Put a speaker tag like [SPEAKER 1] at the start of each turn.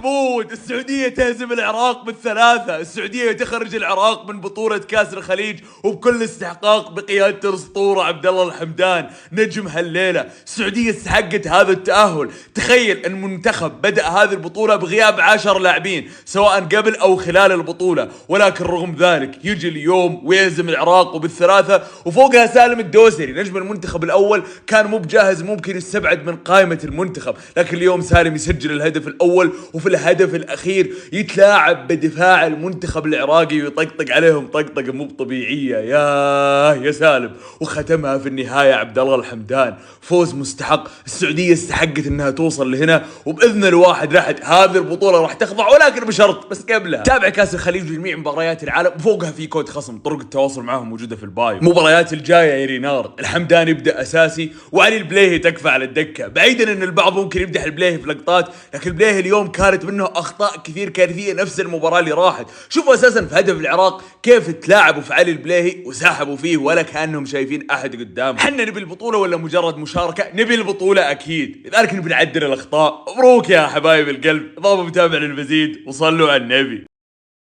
[SPEAKER 1] محمود، السعودية تهزم العراق بالثلاثة. السعودية تخرج العراق من بطولة كأس الخليج وبكل استحقاق بقيادة الأسطورة عبد الله الحمدان نجم هالليلة. السعودية استحقت هذا التأهل. تخيل ان منتخب بدأ هذه البطولة بغياب 10 لاعبين سواء قبل او خلال البطولة، ولكن رغم ذلك يجي اليوم ويهزم العراق وبالثلاثة. وفوقها سالم الدوسري نجم المنتخب الأول كان مو بجاهز، ممكن يستبعد من قائمة المنتخب، لكن اليوم سالم يسجل الهدف الأول، وفي الهدف الأخير يتلاعب بدفاع المنتخب العراقي ويطقطق عليهم طقطقة مو طبيعية. يا سالم، وختمها في النهاية عبد الله الحمدان. فوز مستحق. السعودية استحقت انها توصل لهنا، وباذن الواحد راح هذه البطولة راح تخضع، ولكن بشرط بس قبلها تابع كاس الخليج وجميع مباريات العالم، وفوقها في كود خصم. طرق التواصل معهم موجودة في البايو. مباريات الجاية يا رينارد، الحمدان يبدأ أساسي وعلي البليهي تكفى على الدكة. بعيدا ان البعض ممكن يمدح البليهي في لقطات، لكن البليهي اليوم كانت منه اخطاء كثير كارثية نفس المباراة اللي راحت. شوفوا اساسا في هدف العراق كيف تلاعبوا في علي البليهي وسحبوا فيه ولا كانهم شايفين احد قدام. حنا نبي البطولة ولا مجرد مشاركة؟ نبي البطولة اكيد، لذلك نبي نعدل الاخطاء. مبروك يا حبايب القلب، ضابوا متابع للمزيد وصلوا على النبي.